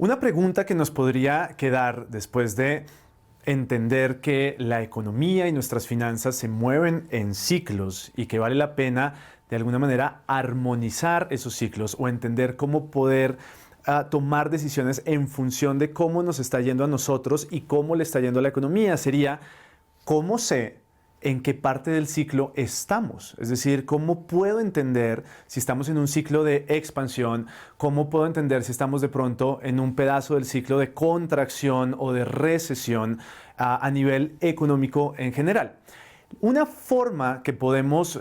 Una pregunta que nos podría quedar después de entender que la economía y nuestras finanzas se mueven en ciclos y que vale la pena de alguna manera armonizar esos ciclos o entender cómo poder tomar decisiones en función de cómo nos está yendo a nosotros y cómo le está yendo a la economía sería: ¿cómo sé en qué parte del ciclo estamos? Es decir, ¿cómo puedo entender si estamos en un ciclo de expansión? ¿Cómo puedo entender si estamos de pronto en un pedazo del ciclo de contracción o de recesión a nivel económico en general? Una forma que podemos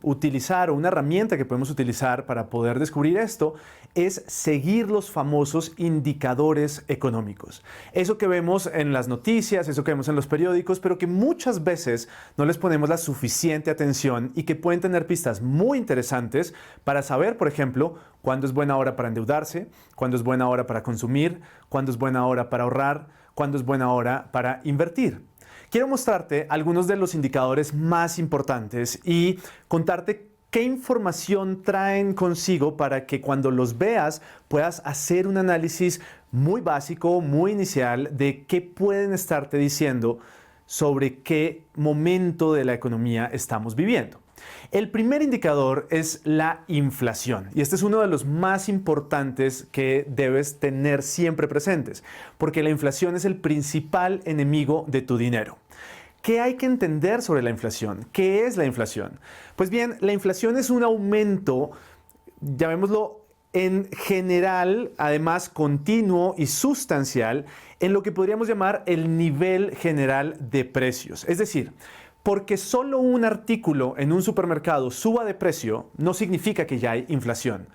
utilizar, o una herramienta que podemos utilizar para poder descubrir esto, es seguir los famosos indicadores económicos. Eso que vemos en las noticias, eso que vemos en los periódicos, pero que muchas veces no les ponemos la suficiente atención y que pueden tener pistas muy interesantes para saber, por ejemplo, cuándo es buena hora para endeudarse, cuándo es buena hora para consumir, cuándo es buena hora para ahorrar, cuándo es buena hora para invertir. Quiero mostrarte algunos de los indicadores más importantes y contarte qué información traen consigo para que cuando los veas puedas hacer un análisis muy básico, muy inicial de qué pueden estarte diciendo sobre qué momento de la economía estamos viviendo. El primer indicador es la inflación, y este es uno de los más importantes que debes tener siempre presentes, porque la inflación es el principal enemigo de tu dinero. ¿Qué hay que entender sobre la inflación? ¿Qué es la inflación? Pues bien, la inflación es un aumento, llamémoslo en general, además continuo y sustancial, en lo que podríamos llamar el nivel general de precios. Es decir, porque solo un artículo en un supermercado suba de precio, no significa que ya hay inflación.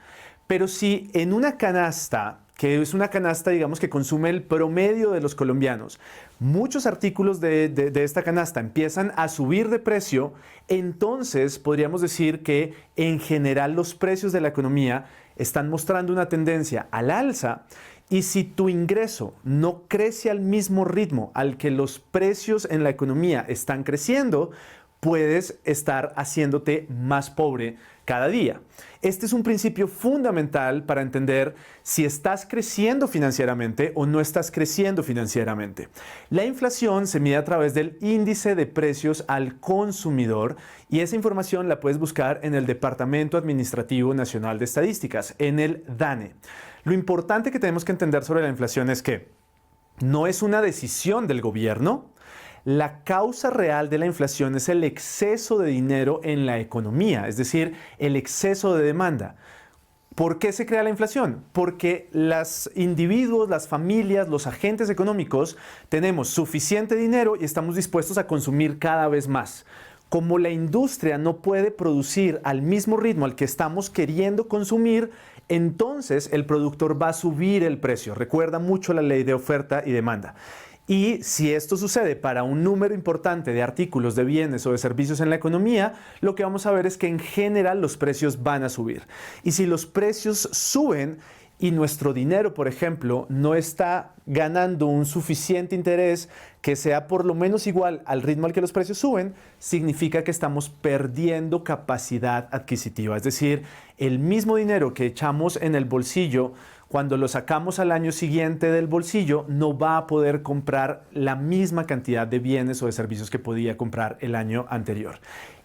Pero si en una canasta, que es una canasta, digamos, que consume el promedio de los colombianos, muchos artículos de esta canasta empiezan a subir de precio, entonces podríamos decir que en general los precios de la economía están mostrando una tendencia al alza. Y si tu ingreso no crece al mismo ritmo al que los precios en la economía están creciendo, puedes estar haciéndote más pobre cada día. Este es un principio fundamental para entender si estás creciendo financieramente o no estás creciendo financieramente. La inflación se mide a través del índice de precios al consumidor y esa información la puedes buscar en el Departamento Administrativo Nacional de Estadísticas, en el DANE. Lo importante que tenemos que entender sobre la inflación es que no es una decisión del gobierno. La causa real de la inflación es el exceso de dinero en la economía, es decir, el exceso de demanda. ¿Por qué se crea la inflación? Porque los individuos, las familias, los agentes económicos tenemos suficiente dinero y estamos dispuestos a consumir cada vez más. Como la industria no puede producir al mismo ritmo al que estamos queriendo consumir, entonces el productor va a subir el precio. Recuerda mucho la ley de oferta y demanda. Y si esto sucede para un número importante de artículos, de bienes o de servicios en la economía, lo que vamos a ver es que en general los precios van a subir. Y si los precios suben y nuestro dinero, por ejemplo, no está ganando un suficiente interés que sea por lo menos igual al ritmo al que los precios suben, significa que estamos perdiendo capacidad adquisitiva. Es decir, el mismo dinero que echamos en el bolsillo, cuando lo sacamos al año siguiente del bolsillo, no va a poder comprar la misma cantidad de bienes o de servicios que podía comprar el año anterior.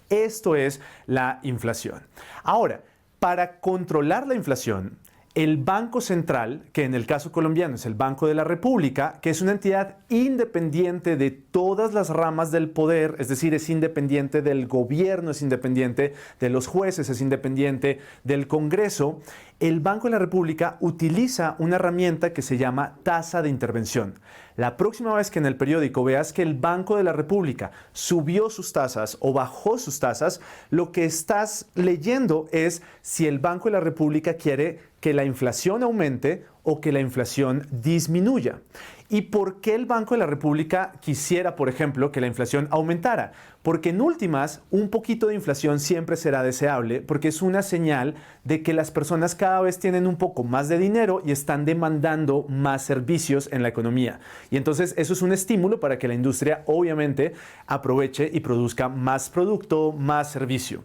Esto es la inflación. Ahora, para controlar la inflación, el Banco Central, que en el caso colombiano es el Banco de la República, que es una entidad independiente de todas las ramas del poder, es decir, es independiente del gobierno, es independiente de los jueces, es independiente del Congreso, el Banco de la República utiliza una herramienta que se llama tasa de intervención. La próxima vez que en el periódico veas que el Banco de la República subió sus tasas o bajó sus tasas, lo que estás leyendo es si el Banco de la República quiere que la inflación aumente o que la inflación disminuya. ¿Y por qué el Banco de la República quisiera, por ejemplo, que la inflación aumentara? Porque en últimas, un poquito de inflación siempre será deseable porque es una señal de que las personas cada vez tienen un poco más de dinero y están demandando más servicios en la economía. Y entonces eso es un estímulo para que la industria obviamente aproveche y produzca más producto, más servicio.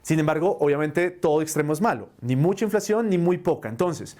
Sin embargo, obviamente todo extremo es malo, ni mucha inflación ni muy poca. Entonces,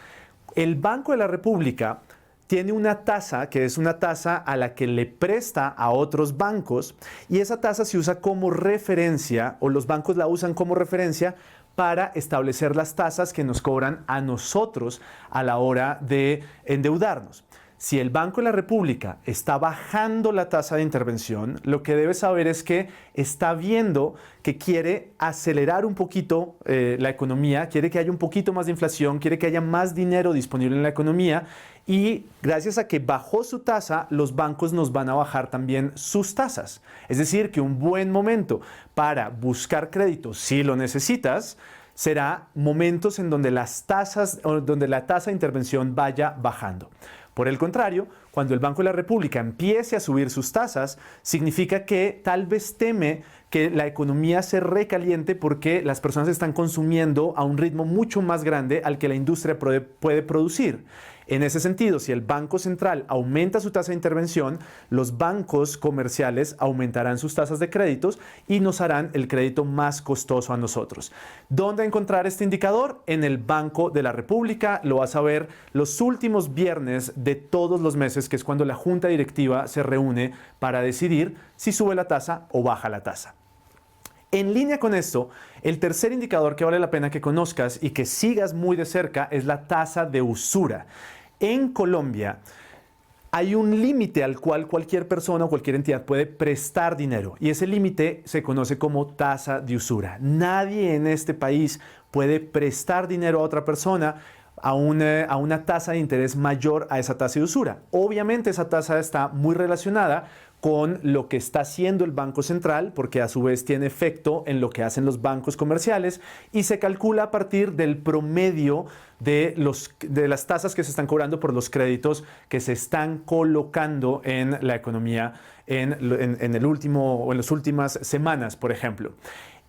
El Banco de la República tiene una tasa que es una tasa a la que le presta a otros bancos y esa tasa se usa como referencia o los bancos la usan como referencia para establecer las tasas que nos cobran a nosotros a la hora de endeudarnos. Si el Banco de la República está bajando la tasa de intervención, lo que debe saber es que está viendo que quiere acelerar un poquito la economía, quiere que haya un poquito más de inflación, quiere que haya más dinero disponible en la economía y gracias a que bajó su tasa, los bancos nos van a bajar también sus tasas. Es decir, que un buen momento para buscar crédito, si lo necesitas, será momentos en donde las tasas o donde la tasa de intervención vaya bajando. Por el contrario, cuando el Banco de la República empiece a subir sus tasas, significa que tal vez teme que la economía se recaliente porque las personas están consumiendo a un ritmo mucho más grande al que la industria puede producir. En ese sentido, si el Banco Central aumenta su tasa de intervención, los bancos comerciales aumentarán sus tasas de créditos y nos harán el crédito más costoso a nosotros. ¿Dónde encontrar este indicador? En el Banco de la República. Lo vas a ver los últimos viernes de todos los meses, que es cuando la junta directiva se reúne para decidir si sube la tasa o baja la tasa. En línea con esto, el tercer indicador que vale la pena que conozcas y que sigas muy de cerca es la tasa de usura. En Colombia hay un límite al cual cualquier persona o cualquier entidad puede prestar dinero y ese límite se conoce como tasa de usura. Nadie en este país puede prestar dinero a otra persona a una tasa de interés mayor a esa tasa de usura. Obviamente esa tasa está muy relacionada con lo que está haciendo el Banco Central, porque a su vez tiene efecto en lo que hacen los bancos comerciales y se calcula a partir del promedio de las tasas que se están cobrando por los créditos que se están colocando en la economía en las últimas semanas, por ejemplo.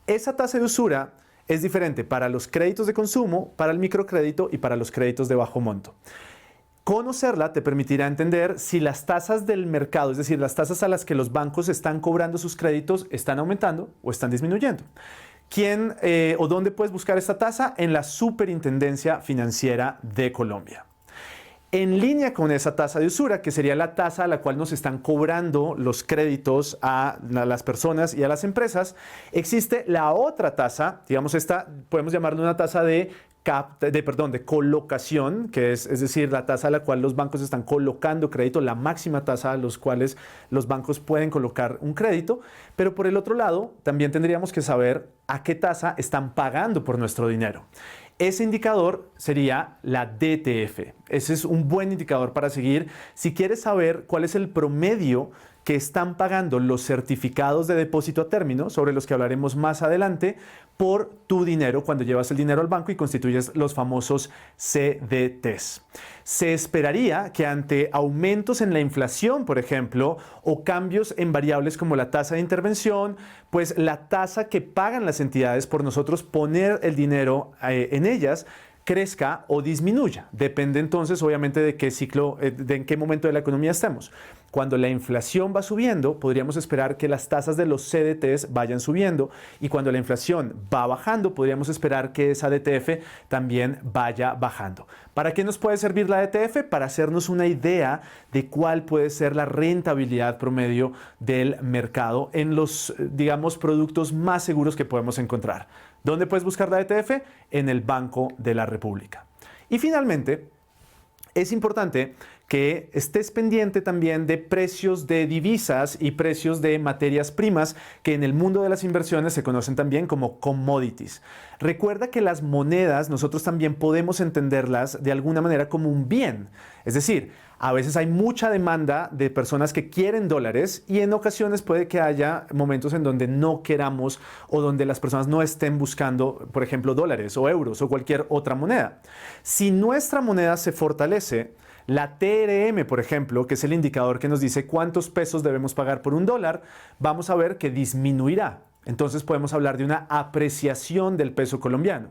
Esa tasa de usura es diferente para los créditos de consumo, para el microcrédito y para los créditos de bajo monto. Conocerla te permitirá entender si las tasas del mercado, es decir, las tasas a las que los bancos están cobrando sus créditos, están aumentando o están disminuyendo. ¿Quién o dónde puedes buscar esta tasa? En la Superintendencia Financiera de Colombia. En línea con esa tasa de usura, que sería la tasa a la cual nos están cobrando los créditos a las personas y a las empresas, existe la otra tasa, digamos esta, podemos llamarla una tasa de colocación, que es decir, la tasa a la cual los bancos están colocando crédito, la máxima tasa a los cuales los bancos pueden colocar un crédito, pero por el otro lado, también tendríamos que saber a qué tasa están pagando por nuestro dinero. Ese indicador sería la DTF. Ese es un buen indicador para seguir si quieres saber cuál es el promedio que están pagando los certificados de depósito a término, sobre los que hablaremos más adelante, por tu dinero cuando llevas el dinero al banco y constituyes los famosos CDTs. Se esperaría que ante aumentos en la inflación, por ejemplo, o cambios en variables como la tasa de intervención, pues la tasa que pagan las entidades por nosotros poner el dinero en ellas crezca o disminuya. Depende entonces, obviamente, de qué ciclo, de en qué momento de la economía estemos. Cuando la inflación va subiendo, podríamos esperar que las tasas de los CDTs vayan subiendo y cuando la inflación va bajando, podríamos esperar que esa DTF también vaya bajando. ¿Para qué nos puede servir la DTF? Para hacernos una idea de cuál puede ser la rentabilidad promedio del mercado en los, digamos, productos más seguros que podemos encontrar. ¿Dónde puedes buscar la DTF? En el Banco de la República. Y finalmente, es importante que estés pendiente también de precios de divisas y precios de materias primas que en el mundo de las inversiones se conocen también como commodities. Recuerda que las monedas nosotros también podemos entenderlas de alguna manera como un bien. Es decir, a veces hay mucha demanda de personas que quieren dólares y en ocasiones puede que haya momentos en donde no queramos o donde las personas no estén buscando, por ejemplo, dólares o euros o cualquier otra moneda. Si nuestra moneda se fortalece, la TRM, por ejemplo, que es el indicador que nos dice cuántos pesos debemos pagar por un dólar, vamos a ver que disminuirá. Entonces podemos hablar de una apreciación del peso colombiano.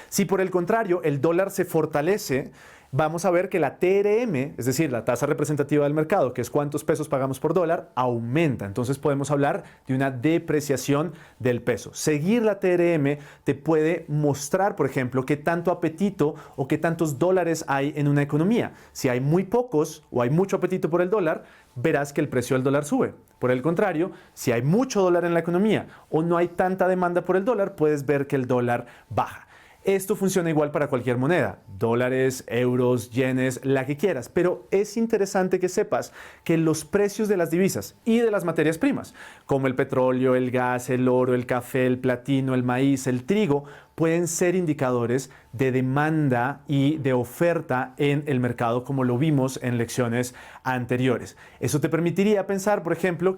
Si por el contrario el dólar se fortalece, vamos a ver que la TRM, es decir, la tasa representativa del mercado, que es cuántos pesos pagamos por dólar, aumenta. Entonces podemos hablar de una depreciación del peso. Seguir la TRM te puede mostrar, por ejemplo, qué tanto apetito o qué tantos dólares hay en una economía. Si hay muy pocos o hay mucho apetito por el dólar, verás que el precio del dólar sube. Por el contrario, si hay mucho dólar en la economía o no hay tanta demanda por el dólar, puedes ver que el dólar baja. Esto funciona igual para cualquier moneda, dólares, euros, yenes, la que quieras, pero es interesante que sepas que los precios de las divisas y de las materias primas, como el petróleo, el gas, el oro, el café, el platino, el maíz, el trigo, pueden ser indicadores de demanda y de oferta en el mercado, como lo vimos en lecciones anteriores. Eso te permitiría pensar, por ejemplo,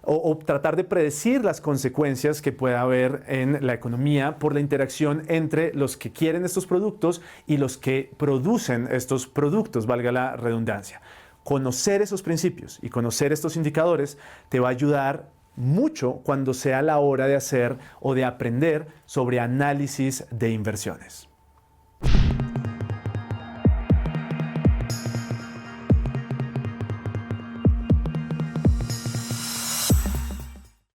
o tratar de predecir las consecuencias que pueda haber en la economía por la interacción entre los que quieren estos productos y los que producen estos productos, valga la redundancia. Conocer esos principios y conocer estos indicadores te va a ayudar mucho cuando sea la hora de hacer o de aprender sobre análisis de inversiones.